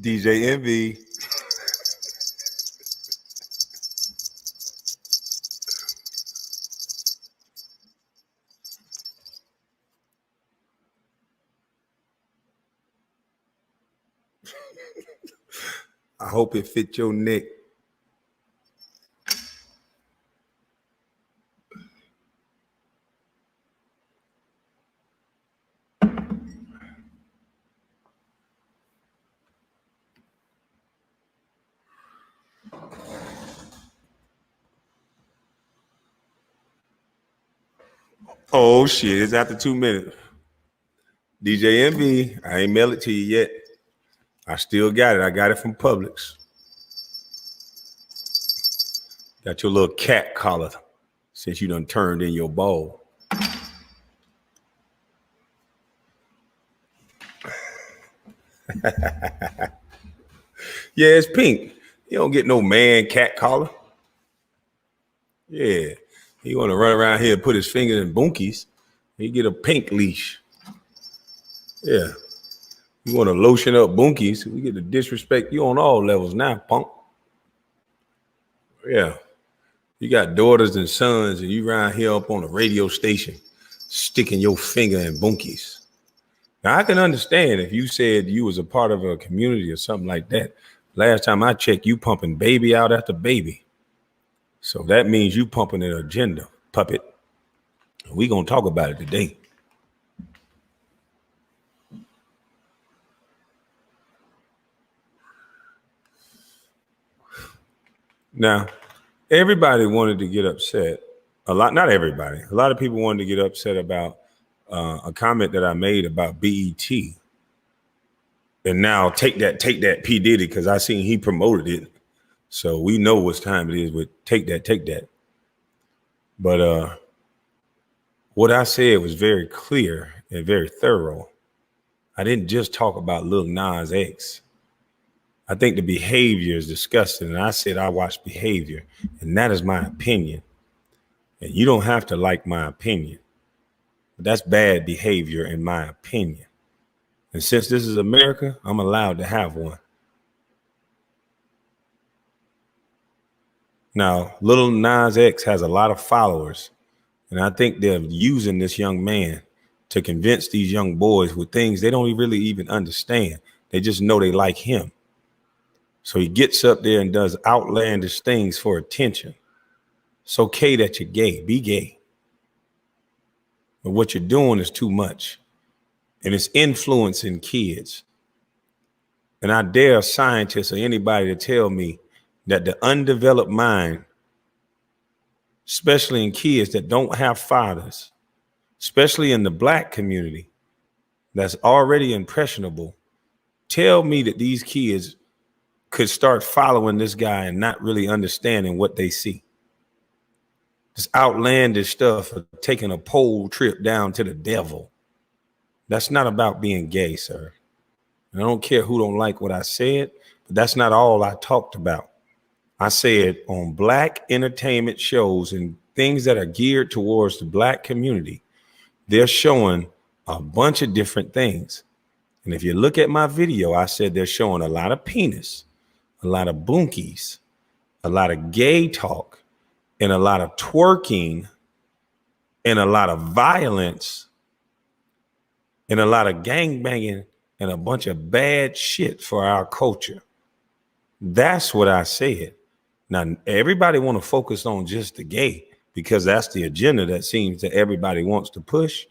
DJ Envy. I hope it fit your neck. Oh shit, it's after 2 minutes. DJ Envy, I ain't mailed it to you yet. I still got it. I got it from Publix. Got your little cat collar since you done turned in your bowl. Yeah, it's pink. You don't get no man cat collar. Yeah, he want to run around here and put his fingers in bunkies. He get a pink leash. Yeah, you want to lotion up bunkies. We get to disrespect you on all levels now, punk. Yeah, you got daughters and sons, and you around here up on a radio station sticking your finger in bunkies. Now, I can understand if you said you was a part of a community or something like that. Last time I checked, you pumping baby out after baby. So that means you pumping an agenda, puppet. We gonna talk about it today. Now, everybody wanted to get upset. Not everybody. A lot of people wanted to get upset about a comment that I made about BET. And now take that P. Diddy, because I seen he promoted it. So we know what time it is with take that. But what I said was very clear and very thorough. I didn't just talk about Lil Nas X. I think the behavior is disgusting. And I said I watch behavior, and that is my opinion. And you don't have to like my opinion. But that's bad behavior in my opinion. And since this is America, I'm allowed to have one. Now, Lil Nas X has a lot of followers, and I think they're using this young man to convince these young boys with things they don't really even understand. They just know they like him. So he gets up there and does outlandish things for attention. It's okay that you're gay. Be gay. But what you're doing is too much. And it's influencing kids. And I dare scientists or anybody to tell me that the undeveloped mind, especially in kids that don't have fathers, especially in the Black community, that's already impressionable, tell me that these kids could start following this guy and not really understanding what they see. This outlandish stuff of taking a pole trip down to the devil. That's not about being gay, sir. And I don't care who don't like what I said, but that's not all I talked about. I said on Black entertainment shows and things that are geared towards the Black community, they're showing a bunch of different things. And if you look at my video, I said they're showing a lot of penis, a lot of bunkies, a lot of gay talk, and a lot of twerking, and a lot of violence, and a lot of gangbanging, and a bunch of bad shit for our culture. That's what I said. Now, everybody want to focus on just the gay because that's the agenda that seems that everybody wants to push.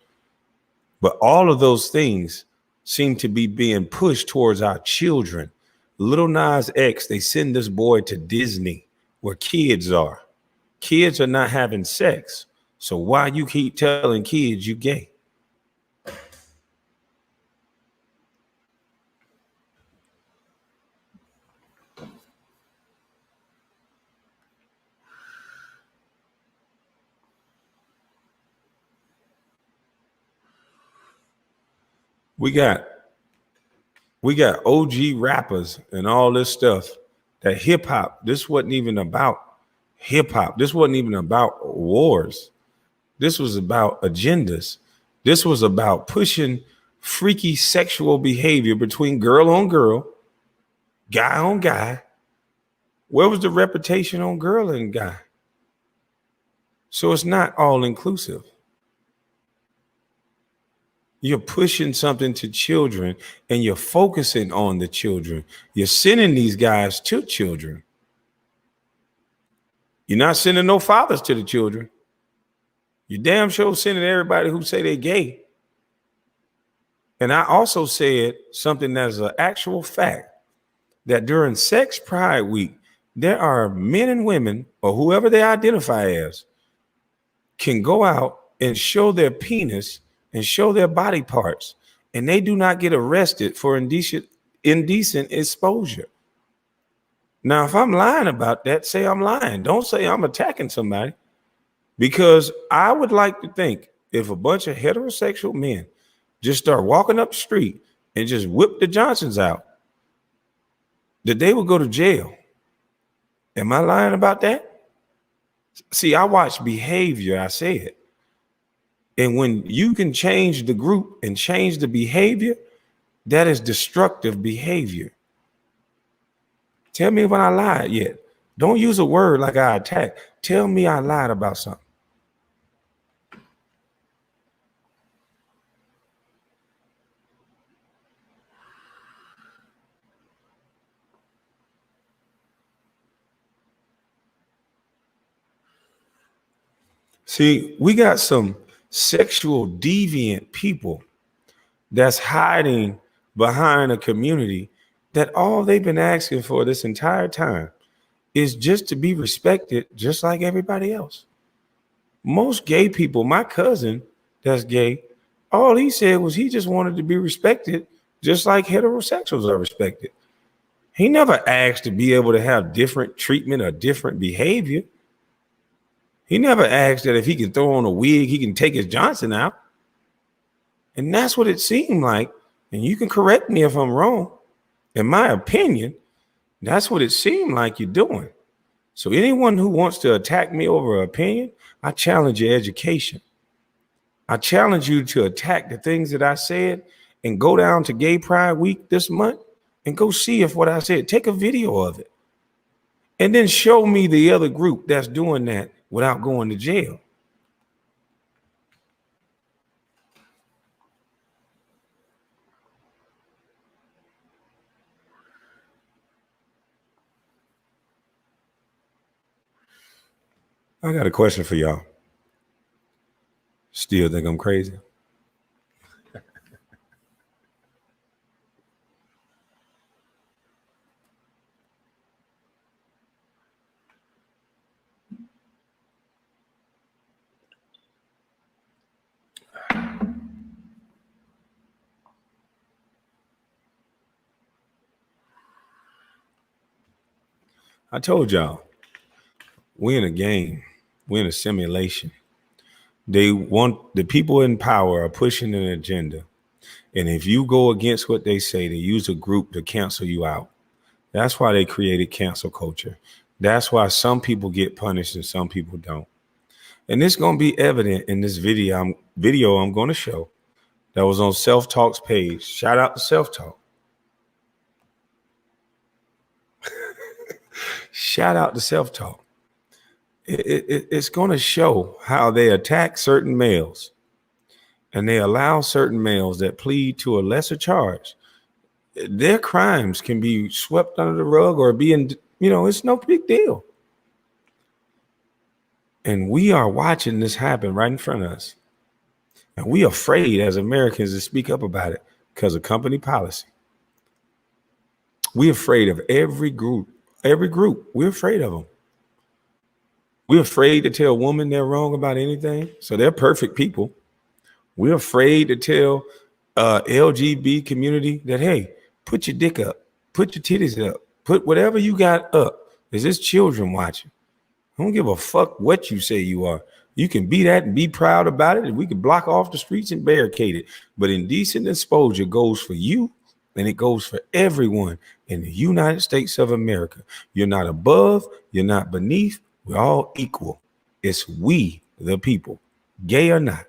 But all of those things seem to be being pushed towards our children. Lil Nas X, they send this boy to Disney where kids are. Kids are not having sex. So why you keep telling kids you gay? We got OG rappers and all this stuff that hip hop, this wasn't even about hip hop. This wasn't even about wars. This was about agendas. This was about pushing freaky sexual behavior between girl on girl guy on guy. Where was the reputation on girl and guy? So it's not all inclusive. You're pushing something to children and you're focusing on the children. You're sending these guys to children. You're not sending no fathers to the children. You damn sure sending everybody who say they gay. And I also said something that's an actual fact, that during Sex Pride Week, there are men and women, or whoever they identify as, can go out and show their penis and show their body parts, and they do not get arrested for indecent exposure. Now, if I'm lying about that, say I'm lying. Don't say I'm attacking somebody, because I would like to think if a bunch of heterosexual men just start walking up the street and just whip the Johnsons out, that they would go to jail. Am I lying about that? See, I watch behavior, I said. And when you can change the group and change the behavior, that is destructive behavior. Tell me when I lied yet. Don't use a word like I attack. Tell me I lied about something. See, we got some sexual deviant people that's hiding behind a community that all they've been asking for this entire time is just to be respected, just like everybody else. Most gay people, my cousin that's gay, all he said was he just wanted to be respected, just like heterosexuals are respected. He never asked to be able to have different treatment or different behavior. He never asked that if he can throw on a wig, he can take his Johnson out. And that's what it seemed like. And you can correct me if I'm wrong. In my opinion, that's what it seemed like you're doing. So anyone who wants to attack me over an opinion, I challenge your education. I challenge you to attack the things that I said and go down to Gay Pride Week this month and go see if what I said, take a video of it. And then show me the other group that's doing that without going to jail. I got a question for y'all. Still think I'm crazy? I told y'all, we're in a game. We're in a simulation. They want, the people in power are pushing an agenda. And if you go against what they say, they use a group to cancel you out. That's why they created cancel culture. That's why some people get punished and some people don't. And it's going to be evident in this video I'm going to show that was on Self Talk's page. Shout out to Self Talk. Shout out to Self Talk. It's going to show how they attack certain males and they allow certain males that plead to a lesser charge. Their crimes can be swept under the rug or being, it's no big deal. And we are watching this happen right in front of us. And we are afraid as Americans to speak up about it because of company policy. We're afraid of every group. We're afraid of them. We're afraid to tell women they're wrong about anything. So they're perfect people. We're afraid to tell LGBT community that, hey, put your dick up, put your titties up, put whatever you got up. Is this children watching? I don't give a fuck what you say you are. You can be that and be proud about it, and we can block off the streets and barricade it. But indecent exposure goes for you, and it goes for everyone in the United States of America. You're not above, you're not beneath. We're all equal. It's we, the people, gay or not.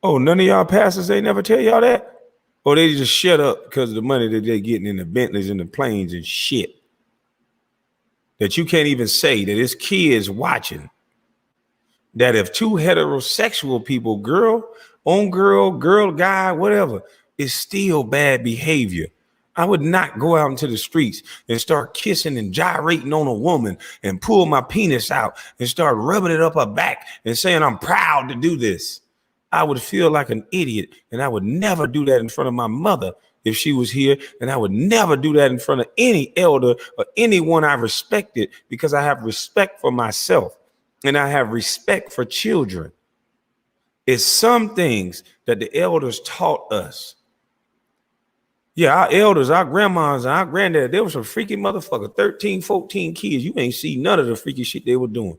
Oh, none of y'all pastors, they never tell y'all that? Or they just shut up because of the money that they're getting in the Bentleys and the planes and shit. That you can't even say that it's kids watching. That if two heterosexual people, girl on girl, girl, guy, whatever, is still bad behavior. I would not go out into the streets and start kissing and gyrating on a woman and pull my penis out and start rubbing it up her back and saying, I'm proud to do this. I would feel like an idiot, and I would never do that in front of my mother if she was here, and I would never do that in front of any elder or anyone I respected, because I have respect for myself and I have respect for children. It's some things that the elders taught us. Yeah, our elders, our grandmas, and our granddad, they were some freaky motherfucker, 13, 14 kids. You ain't see none of the freaky shit they were doing.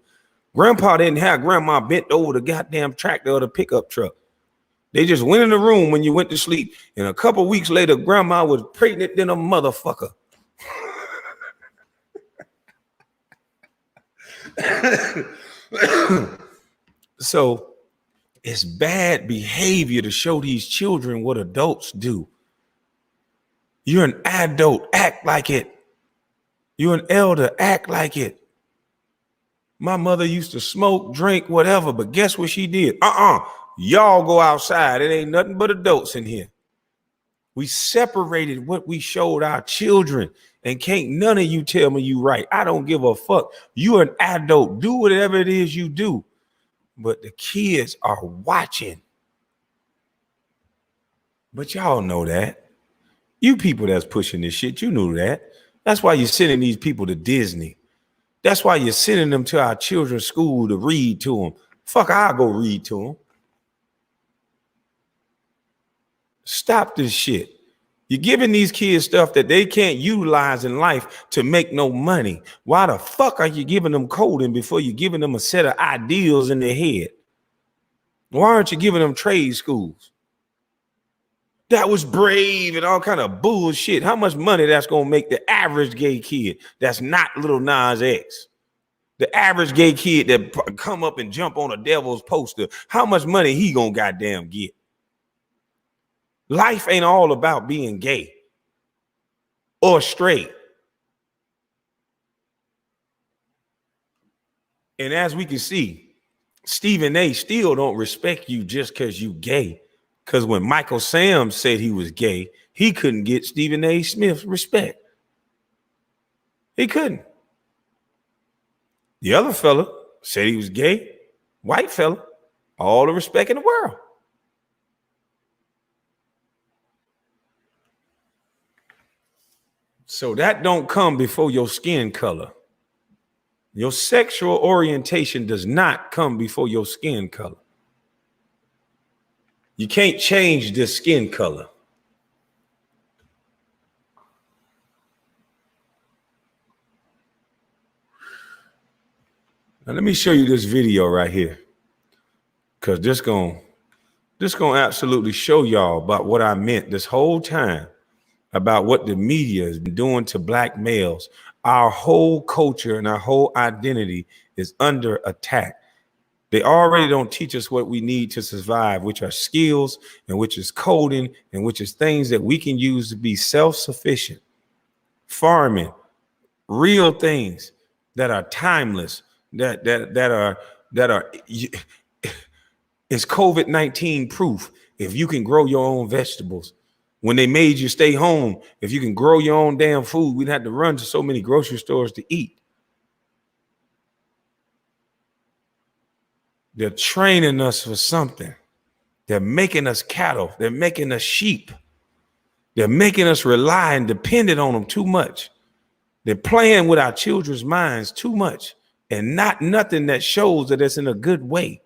Grandpa didn't have grandma bent over the goddamn tractor or the pickup truck. They just went in the room when you went to sleep, and a couple weeks later, grandma was pregnant than a motherfucker. So it's bad behavior to show these children what adults do. You're an adult, act like it. You're an elder, act like it. My mother used to smoke, drink, whatever, but guess what she did? Y'all go outside. It ain't nothing but adults in here. We separated what we showed our children, and can't none of you tell me you right. I don't give a fuck. You're an adult. Do whatever it is you do. But the kids are watching. But y'all know that. You people that's pushing this shit, you knew that. That's why you're sending these people to Disney. That's why you're sending them to our children's school to read to them. Fuck, I'll go read to them. Stop this shit. You're giving these kids stuff that they can't utilize in life to make no money. Why the fuck are you giving them coding before you're giving them a set of ideals in their head? Why aren't you giving them trade schools? That was brave and all kind of bullshit. How much money that's going to make the average gay kid that's not Lil Nas X? The average gay kid that come up and jump on a devil's poster, how much money he going to goddamn get? Life ain't all about being gay or straight. And as we can see, Stephen A. still don't respect you just because you gay. Because when Michael Sam said he was gay, he couldn't get Stephen A. Smith's respect. He couldn't. The other fella said he was gay, white fella, all the respect in the world. So that don't come before your skin color. Your sexual orientation does not come before your skin color. You can't change this skin color. Now let me show you this video right here, because this gonna absolutely show y'all about what I meant this whole time about what the media has been doing to black males. Our whole culture and our whole identity is under attack. They already don't teach us what we need to survive, which are skills, and which is coding, and which is things that we can use to be self-sufficient. Farming, real things that are timeless, that are it's COVID-19 proof. If you can grow your own vegetables, when they made you stay home, if you can grow your own damn food, we'd have to run to so many grocery stores to eat. They're training us for something. They're making us cattle. They're making us sheep. They're making us rely and dependent on them too much. They're playing with our children's minds too much, and nothing that shows that it's in a good way.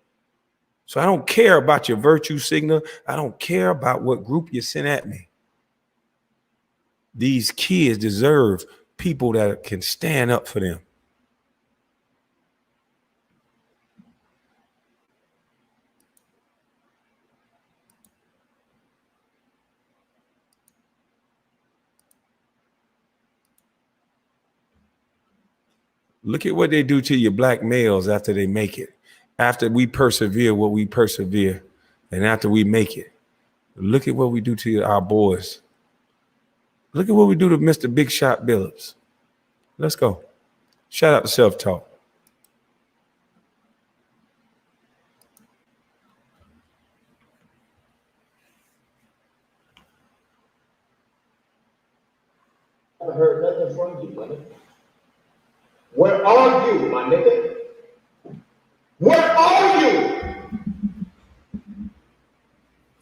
So I don't care about your virtue signal. I don't care about what group you sent at me. These kids deserve people that can stand up for them. Look at what they do to your black males after they make it. After we persevere what we persevere, And after we make it, look at what we do to our boys. Look at what we do to Mr. Big Shot Billups. Let's go. Shout out to Self-Talk. I haven't heard nothing from you, nigga. Where are you, my nigga? Where are you?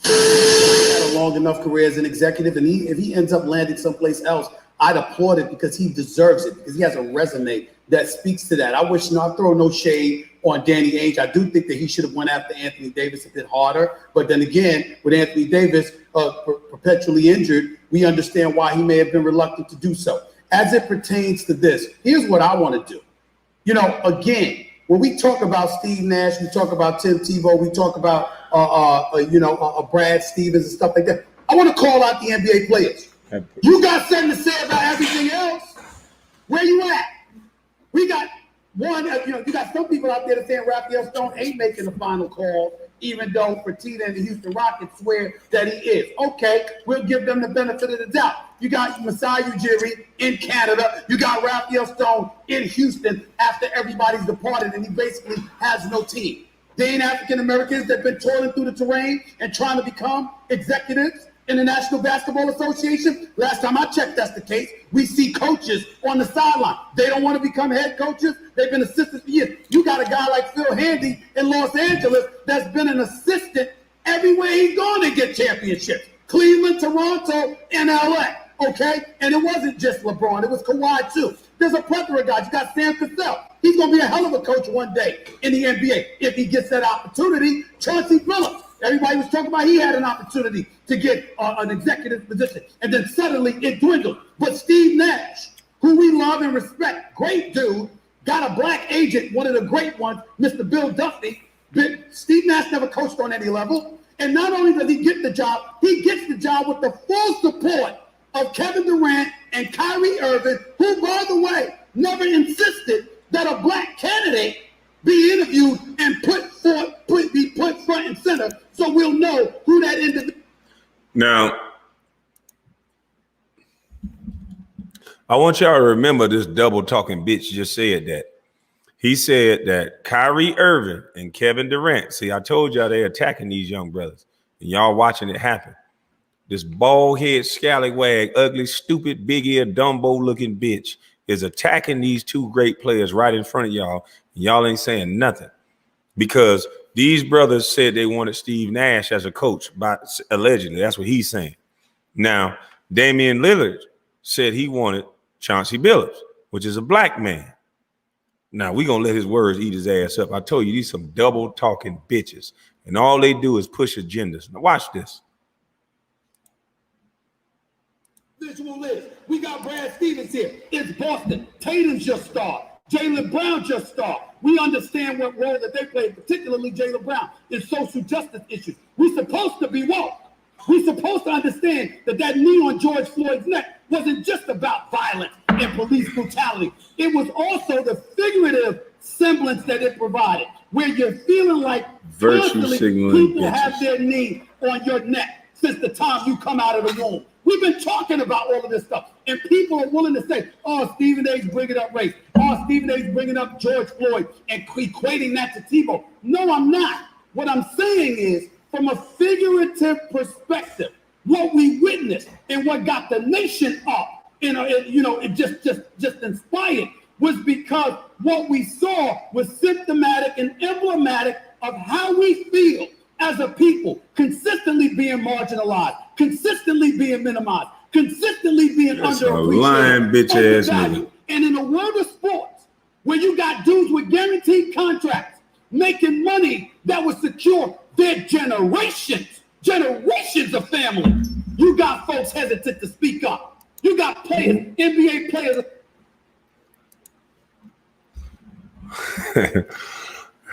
Had a long enough career as an executive, and if he ends up landing someplace else, I'd applaud it because he deserves it, because he has a resume that speaks to that. I wish, I throw no shade on Danny Ainge. I do think that he should have went after Anthony Davis a bit harder. But then again, with Anthony Davis perpetually injured, we understand why he may have been reluctant to do so. As it pertains to this, here's what I want to do. Again, when we talk about Steve Nash, we talk about Tim Tebow, we talk about Brad Stevens and stuff like that. I want to call out the NBA players. You got something to say about everything else? Where you at? We got one. You got some people out there that saying Raphael Stone ain't making the final call, even though Fertitta and the Houston Rockets swear that he is. Okay, we'll give them the benefit of the doubt. You got Masai Ujiri in Canada. You got Raphael Stone in Houston after everybody's departed, and he basically has no team. They ain't African Americans that have been toiling through the terrain and trying to become executives in the National Basketball Association. Last time I checked, that's the case. We see coaches on the sideline. They don't want to become head coaches. They've been assistants for years. You got a guy like Phil Handy in Los Angeles that's been an assistant everywhere he's gone to get championships. Cleveland, Toronto, and LA. Okay? And it wasn't just LeBron. It was Kawhi, too. There's a plethora of guys. You got Sam Cassell. He's going to be a hell of a coach one day in the NBA if he gets that opportunity. Chauncey Billups. Everybody was talking about he had an opportunity to get an executive position. And then suddenly it dwindled. But Steve Nash, who we love and respect, great dude, got a black agent, one of the great ones, Mr. Bill Duffy. But Steve Nash never coached on any level. And not only does he get the job, he gets the job with the full support of Kevin Durant and Kyrie Irving, who, by the way, never insisted that a black candidate be interviewed and be put front and center, so we'll know who that individual. Now, I want y'all to remember this double talking bitch just said that. He said that Kyrie Irving and Kevin Durant, see, I told y'all they're attacking these young brothers, and y'all watching it happen. This bald head, scallywag, ugly, stupid, big ear, Dumbo looking bitch is attacking these two great players right in front of y'all. And y'all ain't saying nothing because these brothers said they wanted Steve Nash as a coach, allegedly. That's what he's saying. Now, Damian Lillard said he wanted Chauncey Billups, which is a black man. Now, we're going to let his words eat his ass up. I told you, these some double talking bitches, and all they do is push agendas. Now, watch this. Visual is. We got Brad Stevens here. It's Boston. Tatum's your star. Jaylen Brown's your star. We understand what role that they play, particularly Jaylen Brown, in social justice issues. We're supposed to be woke. We're supposed to understand that knee on George Floyd's neck wasn't just about violence and police brutality. It was also the figurative semblance that it provided, where you're feeling like virtue signaling people have their knee on your neck since the time you come out of the womb. We've been talking about all of this stuff, and people are willing to say, oh, Stephen A's bringing up race. Oh, Stephen A's bringing up George Floyd and equating that to Tebow. No, I'm not. What I'm saying is, from a figurative perspective, what we witnessed and what got the nation up, it just inspired, was because what we saw was symptomatic and emblematic of how we feel as a people, consistently being marginalized, consistently being minimized, consistently being underappreciated. Lying bitch ass nigga. And in the world of sports, where you got dudes with guaranteed contracts making money that would secure their generations of family, you got folks hesitant to speak up. You got players, NBA players.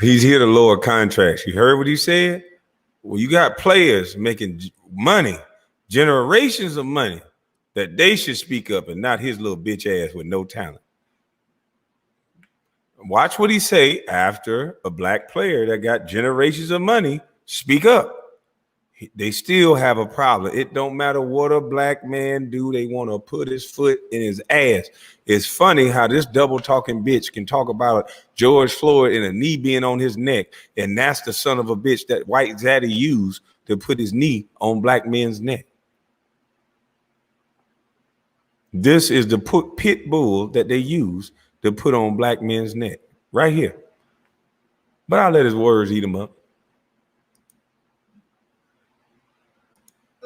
He's here to lower contracts. You heard what he said? Well, you got players making money, generations of money, that they should speak up and not his little bitch ass with no talent. Watch what he say after a black player that got generations of money speak up. They still have a problem. It don't matter what a black man do. They want to put his foot in his ass. It's funny how this double talking bitch can talk about George Floyd and a knee being on his neck. And that's the son of a bitch that white zaddy used to put his knee on black men's neck. This is the pit bull that they use to put on black men's neck right here. But I'll let his words eat him up.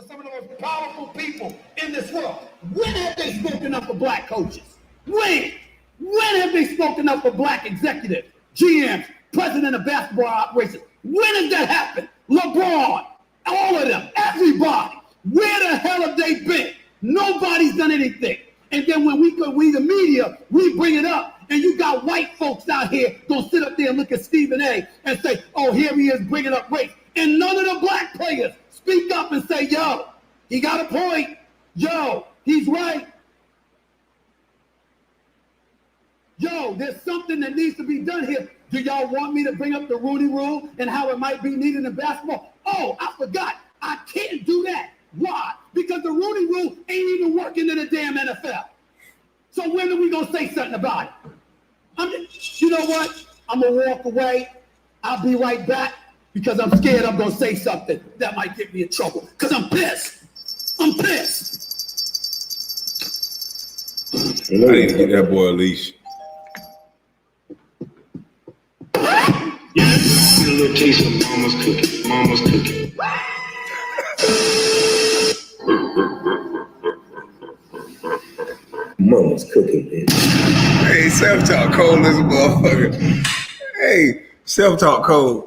Some of the most powerful people in this world. When have they spoken up for black coaches? When? When have they spoken up for black executives, GMs, president of basketball operations? When has that happened? LeBron, all of them, everybody. Where the hell have they been? Nobody's done anything. And then when we the media, we bring it up, and you got white folks out here gonna sit up there and look at Stephen A. and say, oh, here he is bringing up race. And none of the black players speak up and say, yo, he got a point. Yo, he's right. Yo, there's something that needs to be done here. Do y'all want me to bring up the Rooney Rule and how it might be needed in basketball? Oh, I forgot. I can't do that. Why? Because the Rooney Rule ain't even working in the damn NFL. So when are we going to say something about it? You know what? I'm going to walk away. I'll be right back because I'm scared I'm going to say something that might get me in trouble because I'm pissed. I'm pissed. I need to get that boy a leash. Yeah, a little taste of Mama's cooking. Mama's cooking. Momma's cooking, bitch. Hey, self-talk cold as a motherfucker. Hey, self-talk cold.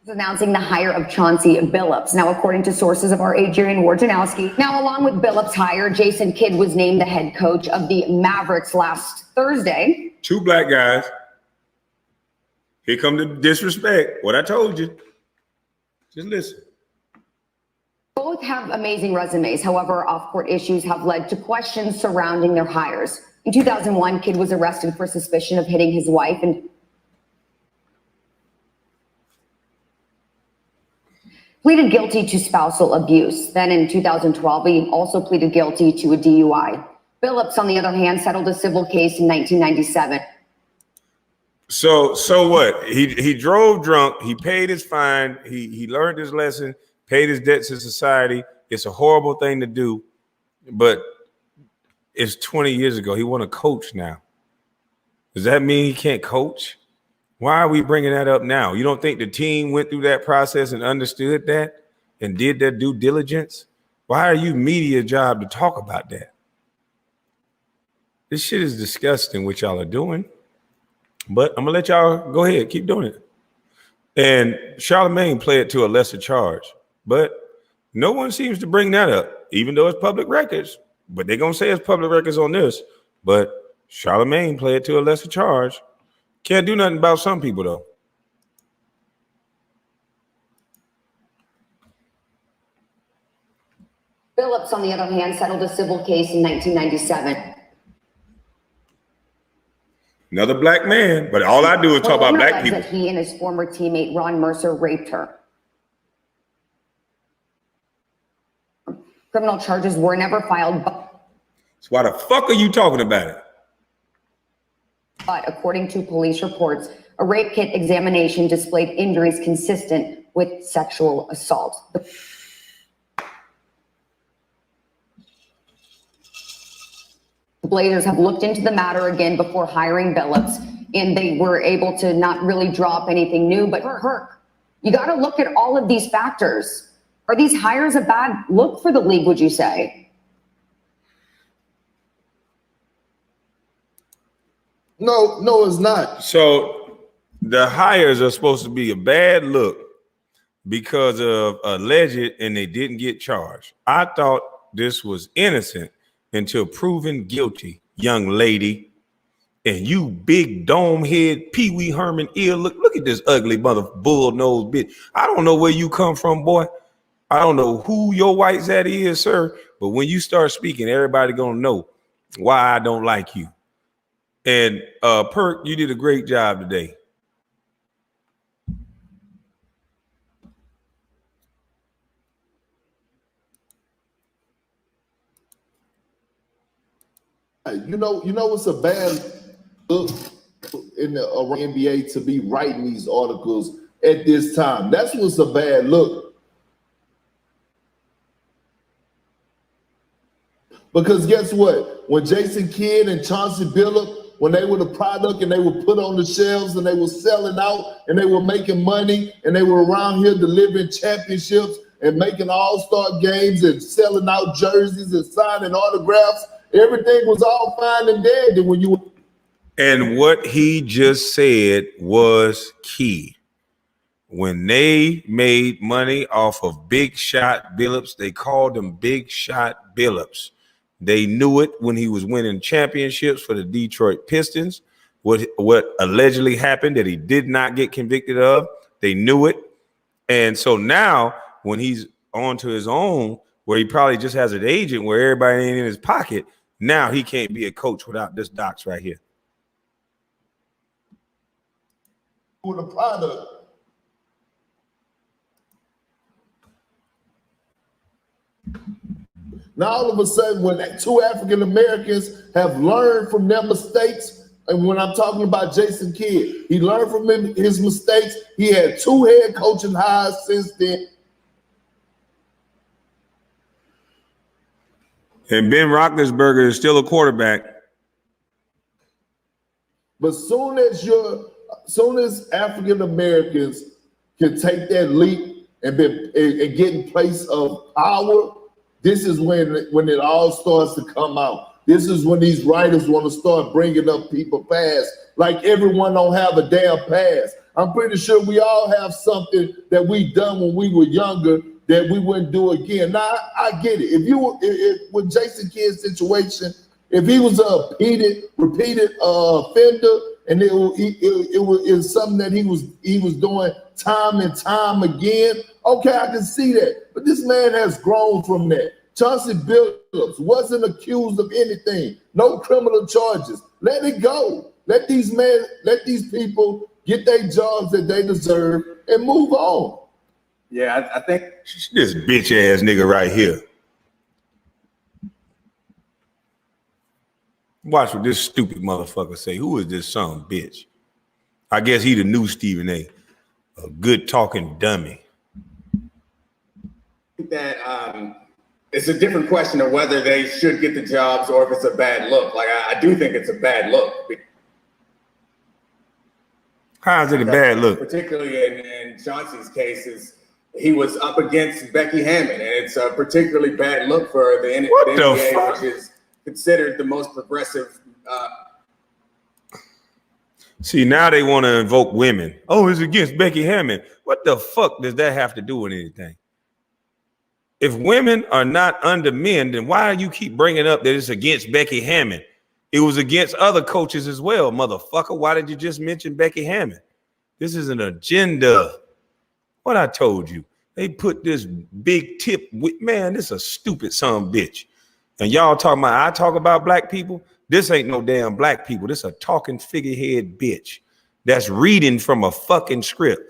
Announcing the hire of Chauncey Billups. Now, according to sources of our Adrian Wojnarowski, now along with Billups' hire, Jason Kidd was named the head coach of the Mavericks last Thursday. Two black guys. Here come the disrespect. What I told you. Just listen. Both have amazing resumes. However, off-court issues have led to questions surrounding their hires. In 2001, Kidd was arrested for suspicion of hitting his wife and pleaded guilty to spousal abuse. Then in 2012, he also pleaded guilty to a DUI. Billups, on the other hand, settled a civil case in 1997. So what? He drove drunk. He paid his fine. He learned his lesson, paid his debts to society. It's a horrible thing to do, but it's 20 years ago. He want to coach now. Does that mean he can't coach? Why are we bringing that up now? You don't think the team went through that process and understood that and did their due diligence? Why are you media job to talk about that? This shit is disgusting what y'all are doing. But I'm going to let y'all go ahead. Keep doing it. And Charlemagne played to a lesser charge. But no one seems to bring that up, even though it's public records. But they're going to say it's public records on this. But Charlemagne played to a lesser charge. Can't do nothing about some people, though. Billups, on the other hand, settled a civil case in 1997. Another black man, but all I do is talk about black people. That he and his former teammate Ron Mercer raped her. Criminal charges were never filed. So why the fuck are you talking about it? But according to police reports, a rape kit examination displayed injuries consistent with sexual assault. The Blazers have looked into the matter again before hiring Billups, and they were able to not really draw up anything new. But Kirk, you got to look at all of these factors. Are these hires a bad look for the league, would you say? No, it's not. So the hires are supposed to be a bad look because of alleged and they didn't get charged. I thought this was innocent until proven guilty, young lady. And you big dome head, Pee Wee Herman ear. Look at this ugly mother bull nose bitch. I don't know where you come from, boy. I don't know who your white zaddy is, sir. But when you start speaking, everybody gonna know why I don't like you. And Perk, you did a great job today. You know it's a bad look in the NBA to be writing these articles at this time. That's what's a bad look. Because guess what? When Jason Kidd and Chauncey Billups, when they were the product and they were put on the shelves and they were selling out and they were making money and they were around here delivering championships and making all-star games and selling out jerseys and signing autographs, everything was all fine and dandy when you. And what he just said was key. When they made money off of Big Shot Billups, they called him Big Shot Billups. They knew it when he was winning championships for the Detroit Pistons. What allegedly happened that he did not get convicted of, they knew it. And so now when he's on to his own, where he probably just has an agent where everybody ain't in his pocket, now he can't be a coach without this docs right here. With a product. Now all of a sudden, when two African Americans have learned from their mistakes, and when I'm talking about Jason Kidd, he learned from his mistakes. He had 2 head coaching hires since then. And Ben Roethlisberger is still a quarterback. But soon as African Americans can take that leap and get in place of power, this is when it all starts to come out. This is when these writers want to start bringing up people past, like everyone don't have a damn past. I'm pretty sure we all have something that we done when we were younger that we wouldn't do again. Now, I get it. If with Jason Kidd's situation, if he was a repeated offender, and it was something that he was doing time and time again, okay, I can see that. But this man has grown from that. Chauncey Billups wasn't accused of anything, no criminal charges. Let it go. Let these people get their jobs that they deserve and move on. Yeah, I think This bitch ass nigga right here. Watch what this stupid motherfucker say. Who is this son of a bitch? I guess he the new Stephen A. A good talking dummy. that it's a different question of whether they should get the jobs or if it's a bad look. Like, I do think it's a bad look. How is it a bad look? Particularly in Chauncey's cases, he was up against Becky Hammond, and it's a particularly bad look for the NBA, which is considered the most progressive. See, now they want to invoke women. Oh, it's against Becky Hammond. What the fuck does that have to do with anything? If women are not under men, then why do you keep bringing up that it's against Becky Hammond? It was against other coaches as well, motherfucker. Why did you just mention Becky Hammond? This is an agenda. What I told you. They put this big tip with, man, this is a stupid son of a bitch. And y'all talking about, I talk about black people. This ain't no damn black people. This a talking figurehead bitch that's reading from a fucking script.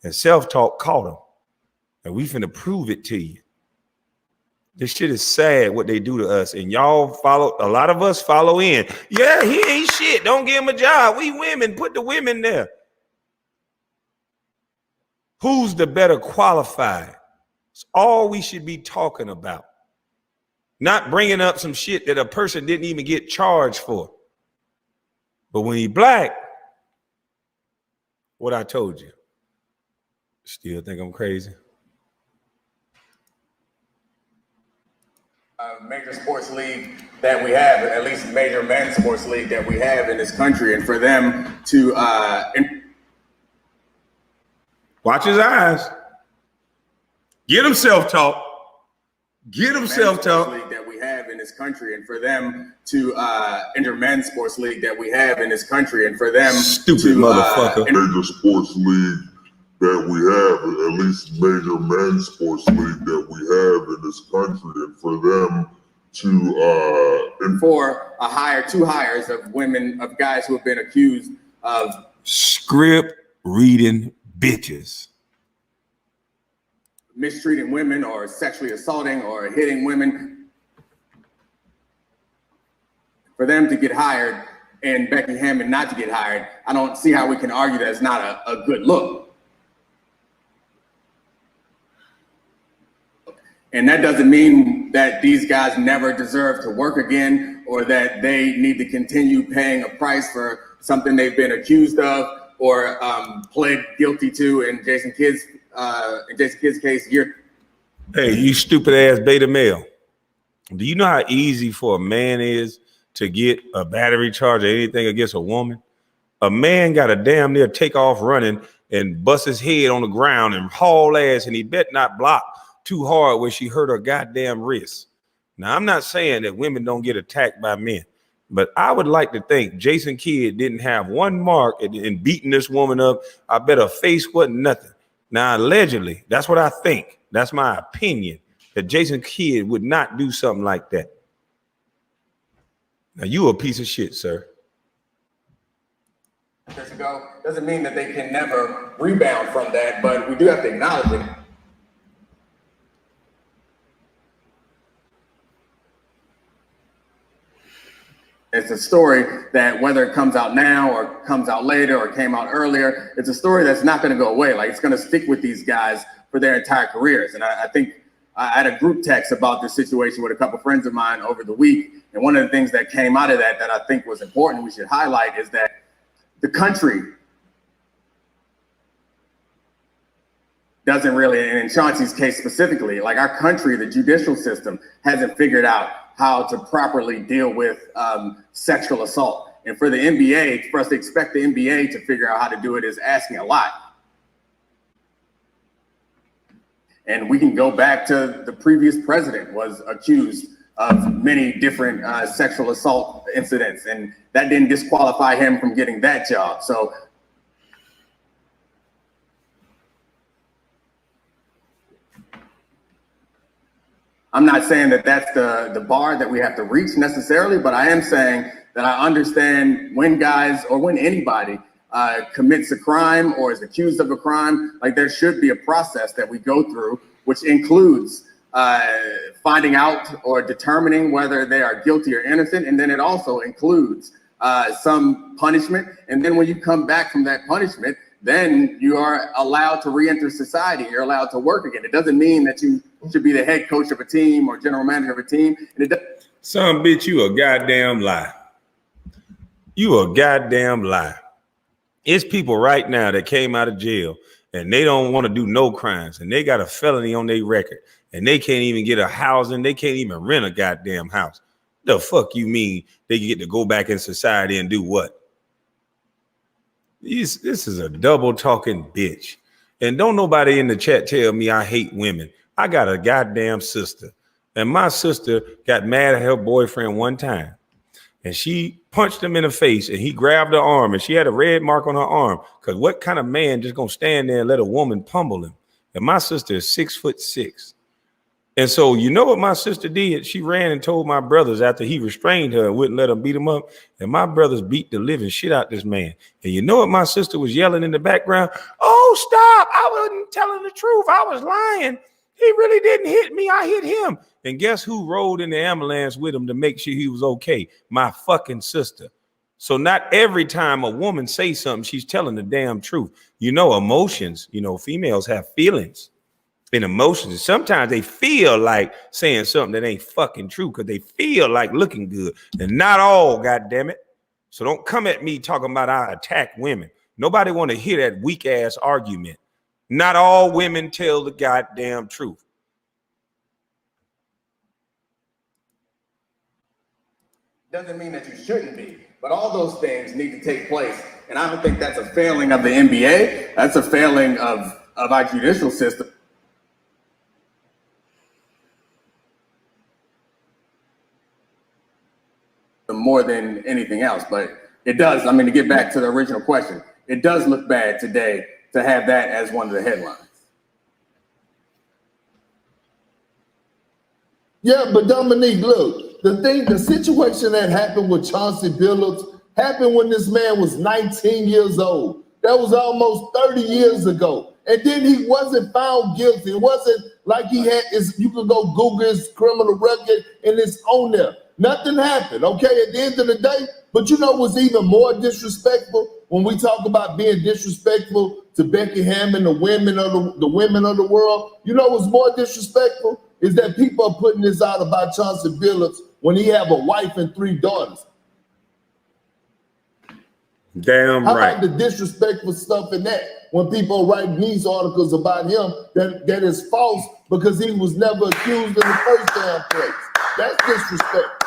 And self-talk caught him. And we finna prove it to you. This shit is sad what they do to us. And y'all follow, a lot of us follow in. Yeah, he ain't shit. Don't give him a job. We women, put the women there. Who's the better qualified? It's all we should be talking about. Not bringing up some shit that a person didn't even get charged for. But when he black, what I told you. Still think I'm crazy? Major sports league that we have, at least major men's sports league that we have in this country, and for them to watch his eyes. Get him self-talk. Get him self-talk. League that we have in this country, and for them to enter men's sports league that we have in this country, and for them stupid motherfucker. Major sports league that we have, at least major men's sports league that we have in this country, and for them to for a hire, 2 hires of women, of guys who have been accused of script reading bitches, mistreating women or sexually assaulting or hitting women, for them to get hired and Becky Hammond not to get hired. I don't see how we can argue that it's not a good look. And that doesn't mean that these guys never deserve to work again or that they need to continue paying a price for something they've been accused of or pled guilty to in Jason Kidd's case here. Hey, you stupid ass beta male. Do you know how easy for a man is to get a battery charge or anything against a woman? A man got to damn near take off running and bust his head on the ground and haul ass, and he bet not block too hard where she hurt her goddamn wrist. Now, I'm not saying that women don't get attacked by men, but I would like to think Jason Kidd didn't have one mark in beating this woman up. I bet her face wasn't nothing. Now, allegedly, that's what I think. That's my opinion, that Jason Kidd would not do something like that. Now, you a piece of shit, sir. Years ago doesn't mean that they can never rebound from that, but we do have to acknowledge it. It's a story that whether it comes out now or comes out later or came out earlier, it's a story that's not going to go away. Like, it's going to stick with these guys for their entire careers. And I think I had a group text about this situation with a couple friends of mine over the week. And one of the things that came out of that I think was important, we should highlight, is that the country doesn't really, and in Chauncey's case specifically, like our country, the judicial system hasn't figured out how to properly deal with sexual assault. And for the NBA, for us to expect the NBA to figure out how to do it is asking a lot. And we can go back to the previous president was accused of many different sexual assault incidents, and that didn't disqualify him from getting that job. So I'm not saying that that's the bar that we have to reach necessarily, but I am saying that I understand when guys or when anybody commits a crime or is accused of a crime, like there should be a process that we go through, which includes finding out or determining whether they are guilty or innocent. And then it also includes some punishment. And then when you come back from that punishment, then you are allowed to re-enter society. You're allowed to work again. It doesn't mean that you should be the head coach of a team or general manager of a team. And Some bitch, you a goddamn lie. You a goddamn lie. It's people right now that came out of jail and they don't want to do no crimes and they got a felony on their record and they can't even get a housing. They can't even rent a goddamn house. The fuck you mean they get to go back in society and do what? This is a double talking bitch. And don't nobody in the chat tell me I hate women. I got a goddamn sister. And my sister got mad at her boyfriend one time. And she punched him in the face and he grabbed her arm and she had a red mark on her arm. Because what kind of man just gonna stand there and let a woman pummel him? And my sister is 6'6". And so you know what my sister did? She ran and told my brothers after he restrained her and wouldn't let them beat him up. And my brothers beat the living shit out this man. And you know what my sister was yelling in the background? Oh, stop. I wasn't telling the truth. I was lying. He really didn't hit me. I hit him. And guess who rode in the ambulance with him to make sure he was okay? My fucking sister. So not every time a woman says something, she's telling the damn truth. You know, emotions, you know, females have feelings. In emotions, sometimes they feel like saying something that ain't fucking true because they feel like looking good, and not all, goddamn it. So don't come at me talking about I attack women. Nobody want to hear that weak ass argument. Not all women tell the goddamn truth. Doesn't mean that you shouldn't be, but all those things need to take place. And I don't think that's a failing of the NBA. That's a failing of our judicial system. More than anything else, but it does. I mean, to get back to the original question, it does look bad today to have that as one of the headlines. Yeah, but Dominique, look, the situation that happened with Chauncey Billups happened when this man was 19 years old. That was almost 30 years ago. And then he wasn't found guilty. It wasn't like he had you could go Google his criminal record and it's on there. Nothing happened, okay, at the end of the day. But you know what's even more disrespectful? When we talk about being disrespectful to Becky Hammond, the women of the world, you know what's more disrespectful? Is that people are putting this out about Chauncey Billups when he have a wife and 3 daughters. Damn How right. about the disrespectful stuff in that? When people write these articles about him that is false because he was never accused in the first damn place. That's disrespect.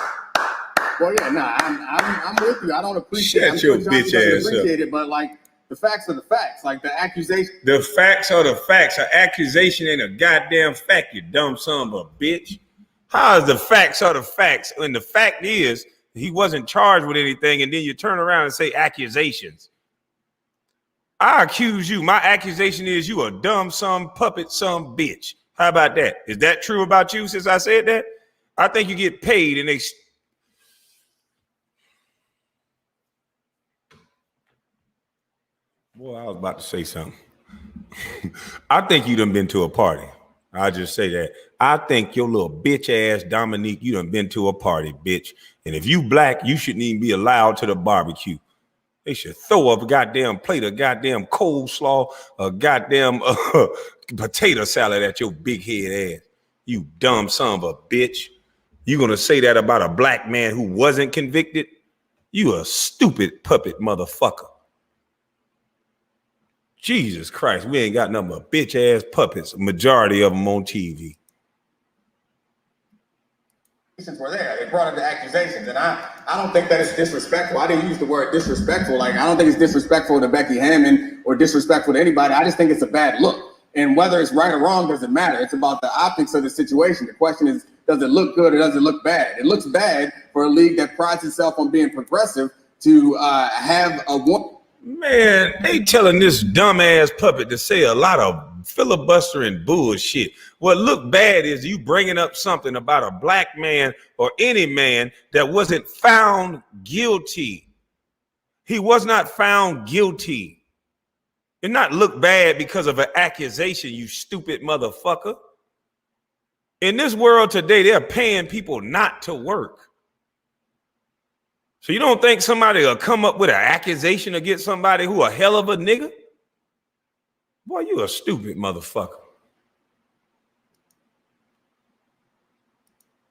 Well, yeah, nah, I'm with you. I don't appreciate Shut I'm your sure Johnny bitch doesn't ass appreciate it, but like the facts are the facts. Like the accusation. The facts are the facts. An accusation ain't a goddamn fact, you dumb son of a bitch. How is the facts are the facts? And the fact is, he wasn't charged with anything, and then you turn around and say accusations. I accuse you. My accusation is you a dumb son, puppet son, bitch. How about that? Is that true about you since I said that? I think you get paid and they... Boy, I was about to say something. I think you done been to a party. I'll just say that. I think your little bitch ass Dominique, you done been to a party, bitch. And if you black, you shouldn't even be allowed to the barbecue. They should throw up a goddamn plate of goddamn coleslaw, a goddamn potato salad at your big head ass. You dumb son of a bitch. You gonna say that about a black man who wasn't convicted? You a stupid puppet motherfucker. Jesus Christ, we ain't got nothing but bitch ass puppets, majority of them on TV. Were there. They brought up the accusations, and I don't think that it's disrespectful. I didn't use the word disrespectful. Like, I don't think it's disrespectful to Becky Hammond or disrespectful to anybody. I just think it's a bad look. And whether it's right or wrong doesn't matter. It's about the optics of the situation. The question is, does it look good or does it look bad? It looks bad for a league that prides itself on being progressive to have a woman. Man, they telling this dumbass puppet to say a lot of filibustering bullshit. What look bad is you bringing up something about a black man or any man that wasn't found guilty. He was not found guilty. It not look bad because of an accusation, you stupid motherfucker. In this world today, they're paying people not to work. So you don't think somebody will come up with an accusation against somebody who a hell of a nigga? Boy, you a stupid motherfucker.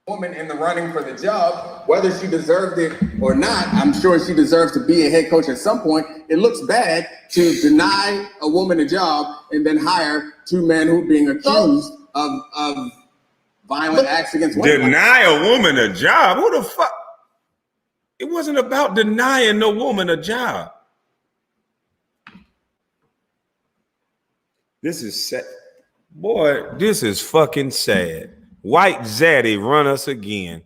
Woman in the running for the job, whether she deserved it or not, I'm sure she deserves to be a head coach at some point. It looks bad to deny a woman a job and then hire 2 men who are being accused of violent acts against women. Deny a woman a job? Who the fuck? It wasn't about denying no woman a job. This is sad. Boy, this is fucking sad. White Zaddy run us again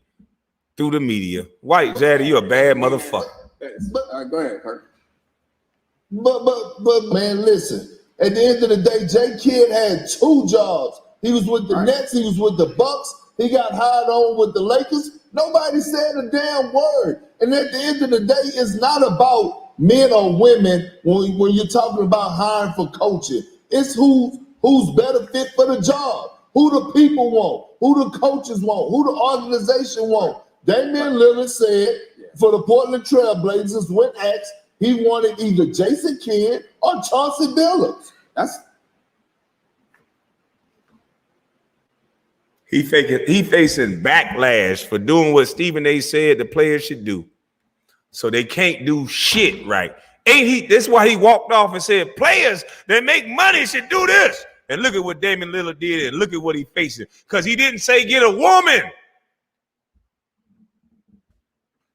through the media. White Zaddy, you a bad motherfucker. Go ahead, Kirk. But man, listen. At the end of the day, J Kidd had 2 jobs. He was with the Nets. He was with the Bucks. He got hired on with the Lakers. Nobody said a damn word. And at the end of the day, it's not about men or women when you're talking about hiring for coaching. It's who's better fit for the job, who the people want, who the coaches want, who the organization want. Damian Lillard said for the Portland Trailblazers, when asked, he wanted either Jason Kidd or Chauncey Billups. He facing backlash for doing what Stephen A. said the players should do. So they can't do shit right. That's why he walked off and said, players that make money should do this. And look at what Damian Lillard did, and look at what he facing. Because he didn't say get a woman.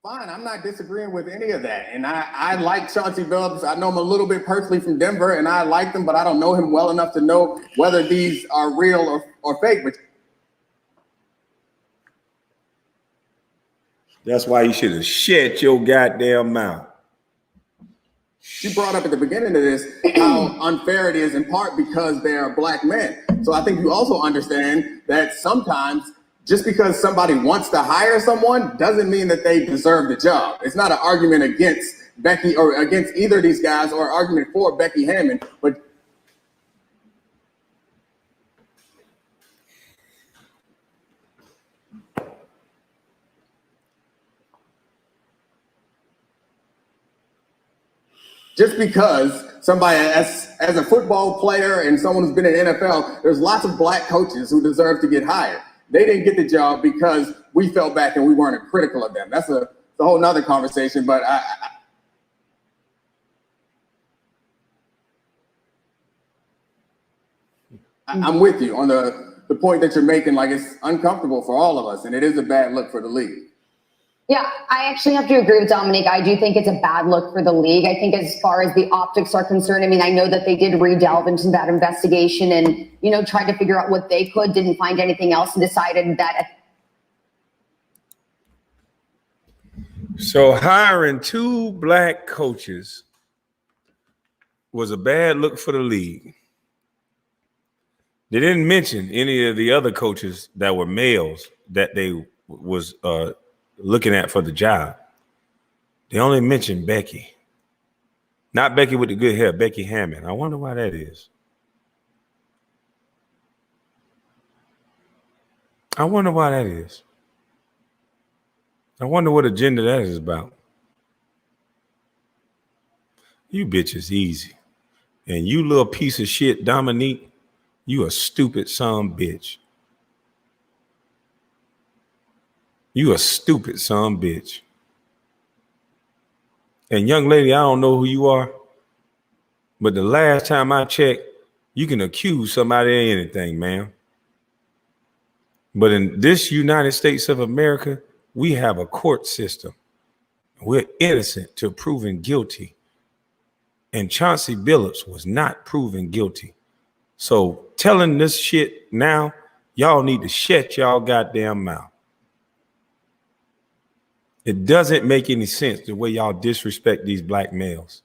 Fine, I'm not disagreeing with any of that. And I like Chauncey Billups. I know him a little bit personally from Denver, and I like him, but I don't know him well enough to know whether these are real or fake. But that's why you should have shut your goddamn mouth. she brought up at the beginning of this how unfair it is, in part because they are black men. So I think you also understand that sometimes just because somebody wants to hire someone doesn't mean that they deserve the job. It's not an argument against Becky or against either of these guys or an argument for Becky Hammon, but just because somebody, as a football player and someone who's been in the NFL, there's lots of black coaches who deserve to get hired. They didn't get the job because we fell back and we weren't critical of them. That's a whole nother conversation, but I'm with you on the point that you're making. Like, it's uncomfortable for all of us, and it is a bad look for the league. Yeah, I actually have to agree with Dominic. I do think it's a bad look for the league. I think as far as the optics are concerned, I mean, I know that they did re-delve into that investigation and, you know, tried to figure out what they could, didn't find anything else, and decided that. So hiring 2 black coaches was a bad look for the league. They didn't mention any of the other coaches that were males that they was looking at for the job. They only mentioned Becky. Not Becky with the good hair, Becky Hammon. I wonder why that is. I wonder why that is. I wonder what agenda that is about. You bitches easy. And you little piece of shit, Dominique, you a stupid son of a bitch. You a stupid son of a bitch. And young lady, I don't know who you are, but the last time I checked, you can accuse somebody of anything, ma'am. But in this United States of America, we have a court system. We're innocent till proven guilty. And Chauncey Billups was not proven guilty. So telling this shit now, y'all need to shut y'all goddamn mouth. It doesn't make any sense the way y'all disrespect these black males.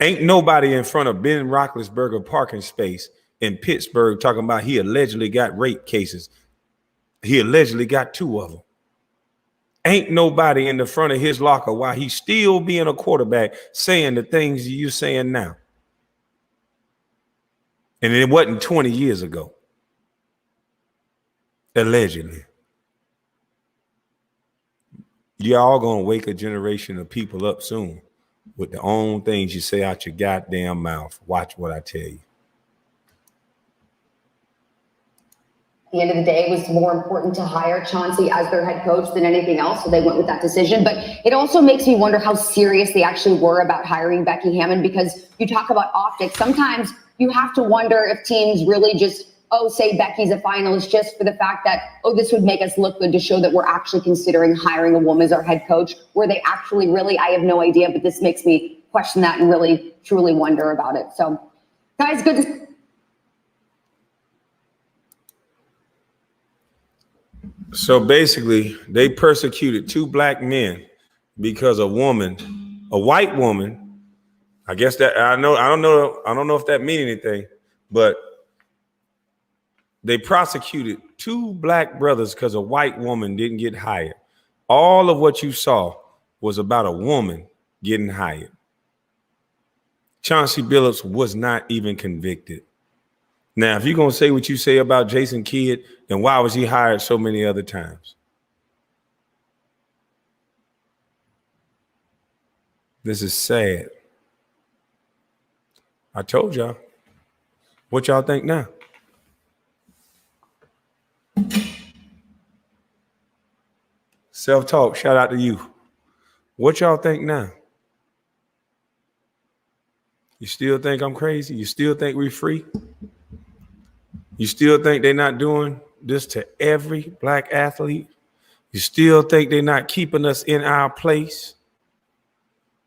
Ain't nobody in front of Ben Roethlisberger parking space in Pittsburgh talking about he allegedly got rape cases. He allegedly got 2 of them. Ain't nobody in the front of his locker while he's still being a quarterback saying the things you're saying now. And it wasn't 20 years ago. Allegedly. Y'all gonna wake a generation of people up soon with the own things you say out your goddamn mouth. Watch what I tell you. At the end of the day, it was more important to hire Chauncey as their head coach than anything else, so they went with that decision. But it also makes me wonder how serious they actually were about hiring Becky Hammon, because you talk about optics. Sometimes you have to wonder if teams really just, say Becky's a finalist just for the fact that, this would make us look good to show that we're actually considering hiring a woman as our head coach. Were they actually really? I have no idea, but this makes me question that and really, truly wonder about it. So, guys, good to... So basically, they persecuted 2 black men because a white woman, I guess that I don't know if that means anything, but they prosecuted 2 black brothers because a white woman didn't get hired. All of what you saw was about a woman getting hired. Chauncey Billups was not even convicted. Now, if you're going to say what you say about Jason Kidd, then why was he hired so many other times? This is sad. I told y'all. What y'all think now? Self-talk, shout out to you. What y'all think now? You still think I'm crazy? You still think we free? You still think they're not doing this to every black athlete? You still think they're not keeping us in our place?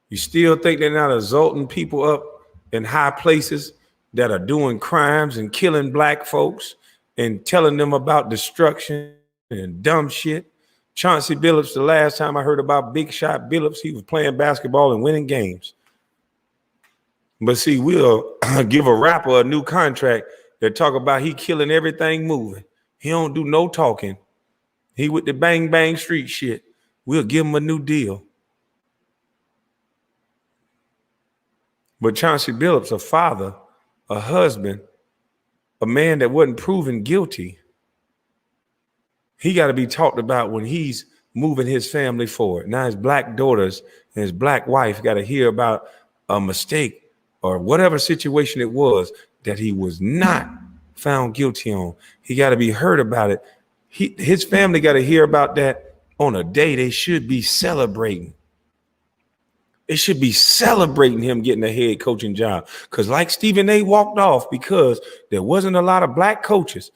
You still think they're not assaulting people up in high places that are doing crimes and killing black folks and telling them about destruction and dumb shit? Chauncey Billups, the last time I heard about Big Shot Billups, he was playing basketball and winning games. But see, we'll give a rapper a new contract that talk about he killing everything moving. He don't do no talking. He with the bang bang street shit. We'll give him a new deal. But Chauncey Billups, a father, a husband, a man that wasn't proven guilty, he got to be talked about when he's moving his family forward. Now his black daughters and his black wife got to hear about a mistake or whatever situation it was that he was not found guilty on. He got to be heard about it. His family got to hear about that on a day they should be celebrating. They should be celebrating him getting a head coaching job. Because like Stephen A. walked off because there wasn't a lot of black coaches,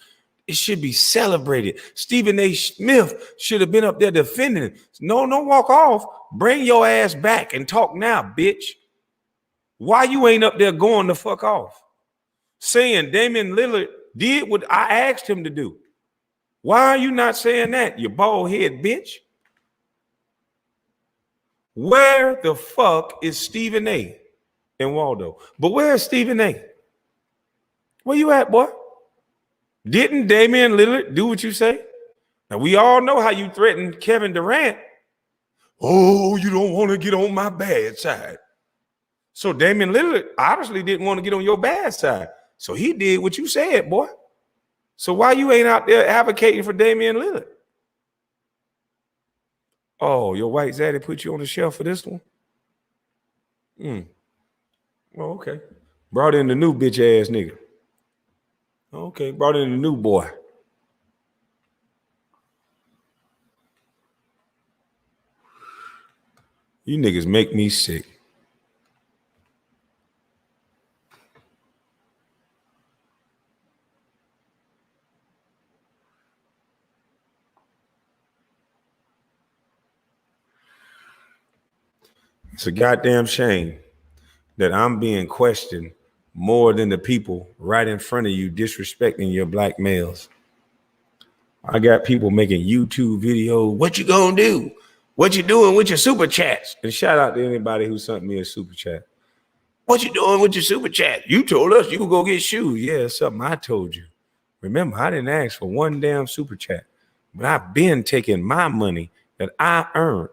it should be celebrated. Stephen A. Smith should have been up there defending him. No, don't walk off. Bring your ass back and talk now, bitch. Why you ain't up there going the fuck off? Saying Damian Lillard did what I asked him to do. Why are you not saying that, you bald head bitch? Where the fuck is Stephen A. and Waldo? But where is Stephen A.? Where you at, boy? Didn't Damian Lillard do what you say? Now, we all know how you threatened Kevin Durant. Oh, you don't want to get on my bad side. So Damian Lillard obviously didn't want to get on your bad side. So he did what you said, boy. So why you ain't out there advocating for Damian Lillard? Oh, your white zaddy put you on the shelf for this one? Oh, okay. Brought in the new bitch ass nigga. Okay, brought in the new boy. You niggas make me sick. It's a goddamn shame that I'm being questioned more than the people right in front of you disrespecting your black males. I got people making YouTube videos. What you gonna do? What you doing with your super chats? And shout out to anybody who sent me a super chat. What you doing with your super chat? You told us you could go get shoes. Yeah, it's something I told you. Remember, I didn't ask for one damn super chat, but I've been taking my money that I earned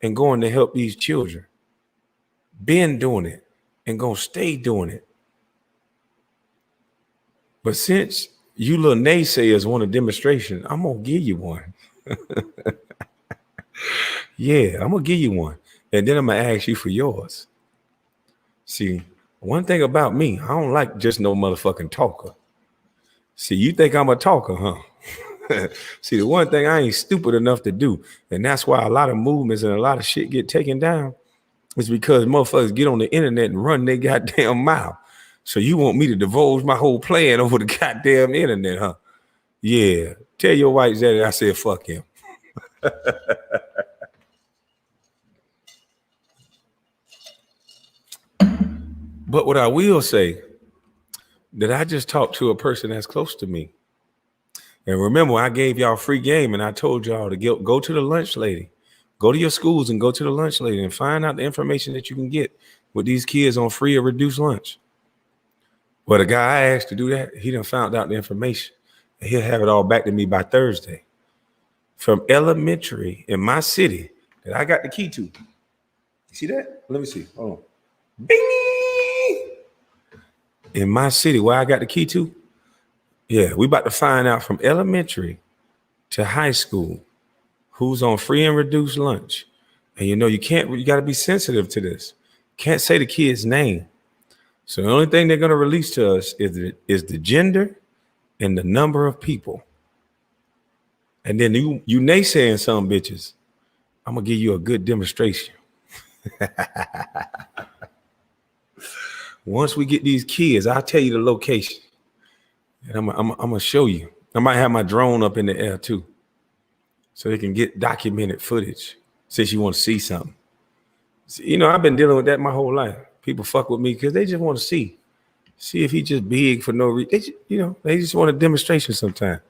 and going to help these children. Been doing it and gonna stay doing it. But since you little naysayers want a demonstration, I'm gonna give you one. Yeah, I'm gonna give you one. And then I'm gonna ask you for yours. See, one thing about me, I don't like just no motherfucking talker. See, you think I'm a talker, huh? See, the one thing I ain't stupid enough to do, and that's why a lot of movements and a lot of shit get taken down, is because motherfuckers get on the internet and run their goddamn mouth. So you want me to divulge my whole plan over the goddamn internet, huh? Yeah. Tell your white zaddy I said fuck him. But what I will say, that I just talked to a person that's close to me. And remember, I gave y'all free game and I told y'all to go to the lunch lady. Go to your schools and go to the lunch lady and find out the information that you can get with these kids on free or reduced lunch. Well, the guy I asked to do that, he done found out the information. And he'll have it all back to me by Thursday. From elementary in my city that I got the key to. You see that? Let me see. Hold on. Bing! In my city where I got the key to, yeah, we about to find out from elementary to high school who's on free and reduced lunch. And you got to be sensitive to this. Can't say the kid's name. So the only thing they're going to release to us is the gender and the number of people. And then you naysaying some bitches, I'm going to give you a good demonstration. Once we get these kids, I'll tell you the location. And I'm going to show you. I might have my drone up in the air too, so they can get documented footage since you want to see something. See, I've been dealing with that my whole life. People fuck with me because they just want to see if he's just big for no reason. They just want a demonstration sometime.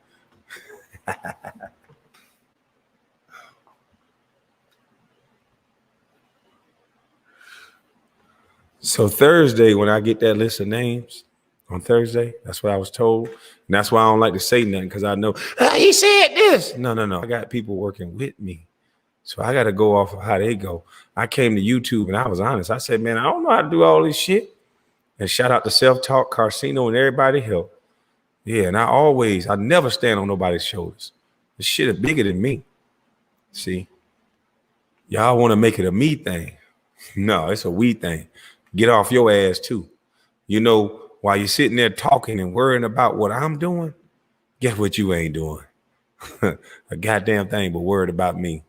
So Thursday, when I get that list of names on Thursday. That's what I was told. And that's why I don't like to say nothing, because I know, he said this. No. I got people working with me. So I got to go off of how they go. I came to YouTube and I was honest. I said, man, I don't know how to do all this shit. And shout out to Self-Talk, Carcino, and everybody help. Yeah, and I never stand on nobody's shoulders. This shit is bigger than me. See? Y'all want to make it a me thing. No, it's a we thing. Get off your ass too. You know, while you're sitting there talking and worrying about what I'm doing, guess what you ain't doing? A goddamn thing but worried about me.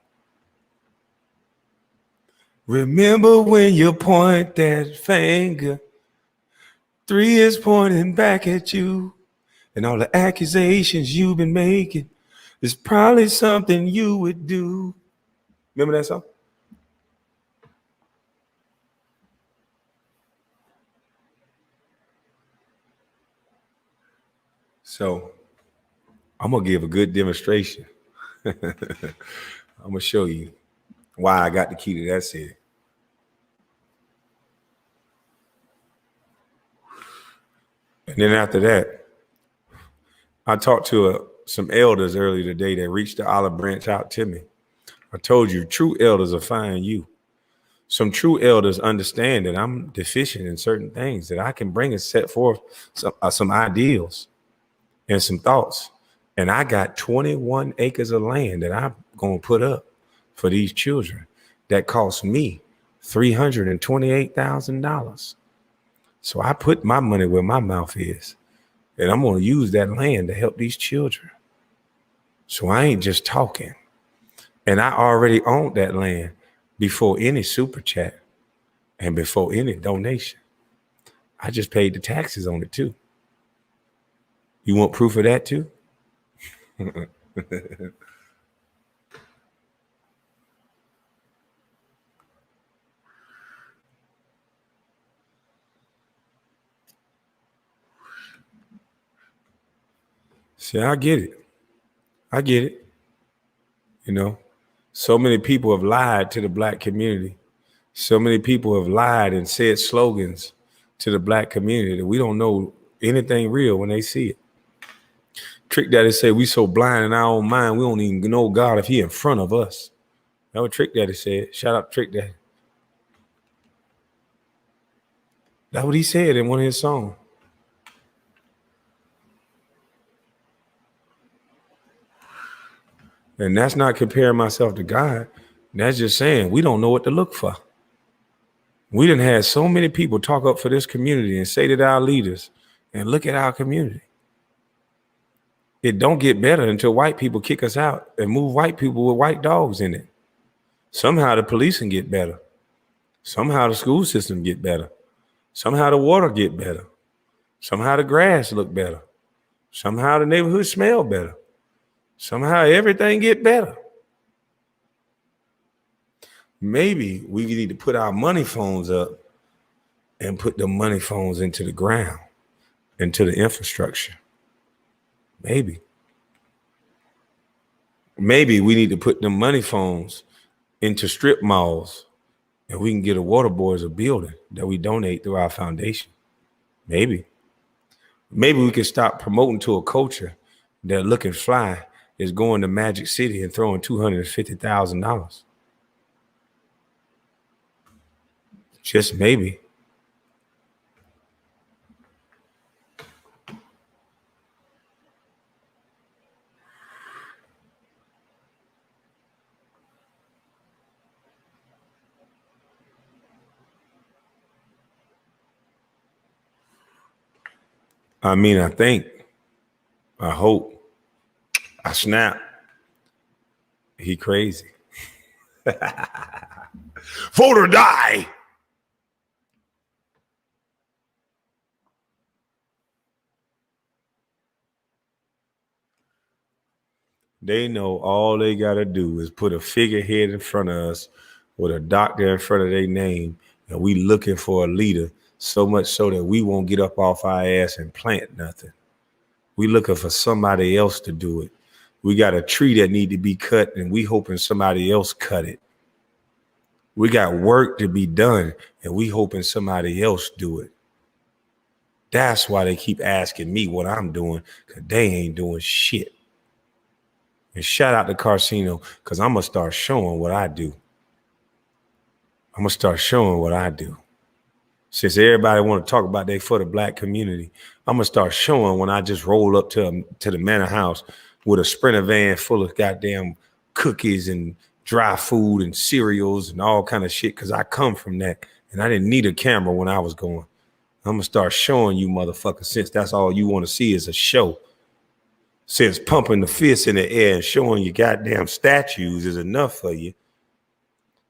Remember when you point that finger, 3 is pointing back at you, and all the accusations you've been making is probably something you would do. Remember that song? So I'm going to give a good demonstration. I'm going to show you why I got the key to that city. And then after that, I talked to some elders earlier today that reached the olive branch out to me. I told you, true elders will find you. Some true elders understand that I'm deficient in certain things, that I can bring and set forth some ideals and some thoughts. And I got 21 acres of land that I'm going to put up for these children that cost me $328,000. So I put my money where my mouth is, and I'm going to use that land to help these children. So I ain't just talking. And I already owned that land before any super chat and before any donation. I just paid the taxes on it too. You want proof of that too? See, I get it. You know, so many people have lied to the black community. So many people have lied and said slogans to the black community that we don't know anything real when they see it. Trick Daddy said we so blind in our own mind, we don't even know God if he in front of us. That's what Trick Daddy said. Shout out to Trick Daddy. That's what he said in one of his songs. And that's not comparing myself to God. That's just saying we don't know what to look for. We done had so many people talk up for this community and say to our leaders, and look at our community. It don't get better until white people kick us out and move white people with white dogs in it. Somehow the policing get better. Somehow the school system get better. Somehow the water get better. Somehow the grass look better. Somehow the neighborhood smell better. Somehow everything get better. Maybe we need to put our money phones up and put the money phones into the ground, into the infrastructure. Maybe we need to put the money phones into strip malls, and we can get a water boys a building that we donate through our foundation. Maybe we can stop promoting to a culture that looking fly is going to Magic City and throwing $250,000. Just maybe. I mean, I think, I hope, I snap. He crazy. Vote or die. They know all they got to do is put a figurehead in front of us with a doctor in front of their name, and we looking for a leader, so much so that we won't get up off our ass and plant nothing. We looking for somebody else to do it. We got a tree that need to be cut, and we hoping somebody else cut it. We got work to be done, and we hoping somebody else do it. That's why they keep asking me what I'm doing, because they ain't doing shit. And shout out to Carcino, because I'm going to start showing what I do. I'm going to start showing what I do. Since everybody want to talk about they for the black community, I'm going to start showing when I just roll up to the manor house with a Sprinter van full of goddamn cookies and dry food and cereals and all kind of shit, because I come from that. And I didn't need a camera when I was going. I'm going to start showing you motherfuckers, since that's all you want to see is a show. Since pumping the fist in the air and showing you goddamn statues is enough for you,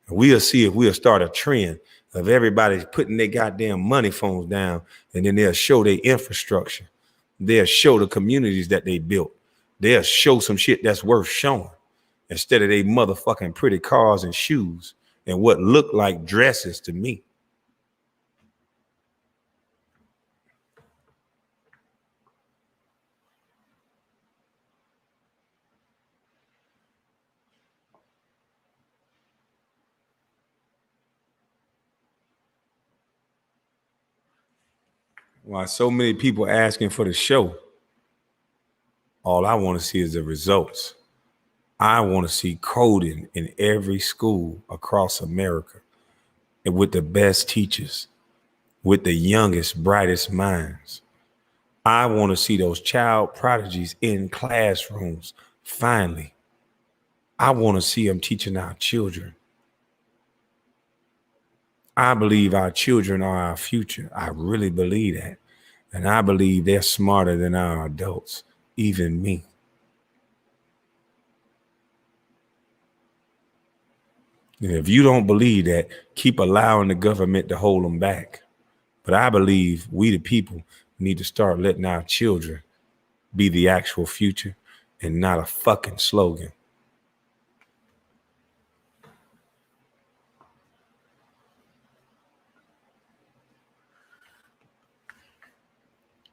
we'll see if we'll start a trend of everybody putting their goddamn money phones down, and then they'll show their infrastructure. They'll show the communities that they built. They'll show some shit that's worth showing instead of they motherfucking pretty cars and shoes and what look like dresses to me. Why so many people asking for the show? All I want to see is the results. I want to see coding in every school across America, and with the best teachers, with the youngest, brightest minds. I want to see those child prodigies in classrooms, finally. I want to see them teaching our children. I believe our children are our future. I really believe that. And I believe they're smarter than our adults, even me. And if you don't believe that, keep allowing the government to hold them back. But I believe we, the people, need to start letting our children be the actual future and not a fucking slogan.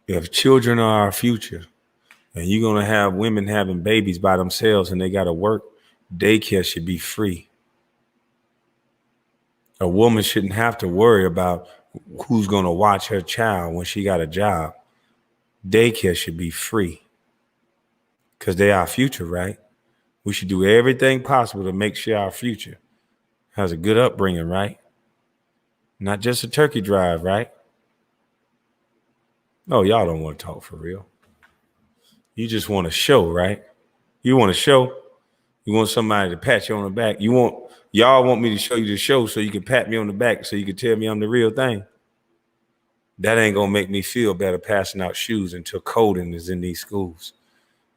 If children are our future and you're going to have women having babies by themselves and they got to work, daycare should be free. A woman shouldn't have to worry about who's going to watch her child when she got a job. Daycare should be free because they our future, right? We should do everything possible to make sure our future has a good upbringing, right? Not just a turkey drive, right? No, y'all don't want to talk for real. You just want to show, right? You want to show. You want somebody to pat you on the back. Y'all want me to show you the show so you can pat me on the back so you can tell me I'm the real thing. That ain't going to make me feel better passing out shoes until coding is in these schools,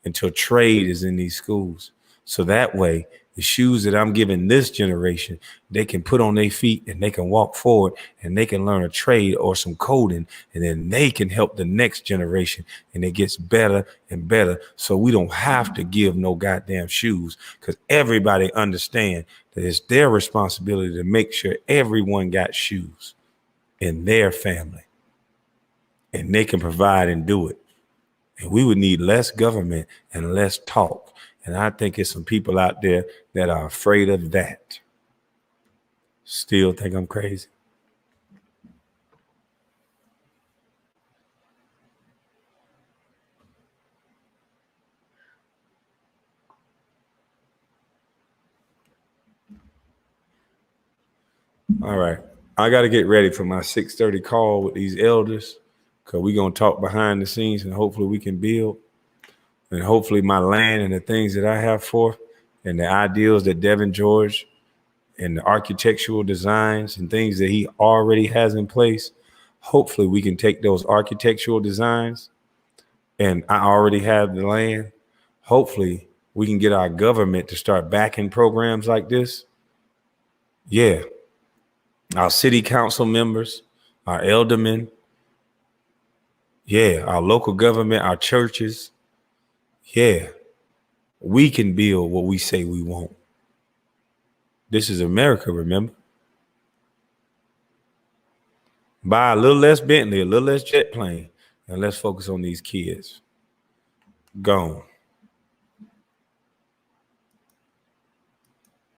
until trade is in these schools. So that way, the shoes that I'm giving this generation, they can put on their feet and they can walk forward and they can learn a trade or some coding, and then they can help the next generation, and it gets better and better. So we don't have to give no goddamn shoes, because everybody understand that it's their responsibility to make sure everyone got shoes in their family, and they can provide and do it. And we would need less government and less talk. And I think it's some people out there that are afraid of that. Still think I'm crazy. All right. I got to get ready for my 6:30 call with these elders, because we're going to talk behind the scenes and hopefully we can build. And hopefully my land and the things that I have for, and the ideals that Devin George and the architectural designs and things that he already has in place, hopefully we can take those architectural designs, and I already have the land. Hopefully we can get our government to start backing programs like this. Yeah. Our city council members, our aldermen, yeah, our local government, our churches. Yeah, we can build what we say we want. This is America, remember? Buy a little less Bentley, a little less jet plane, and let's focus on these kids. Gone.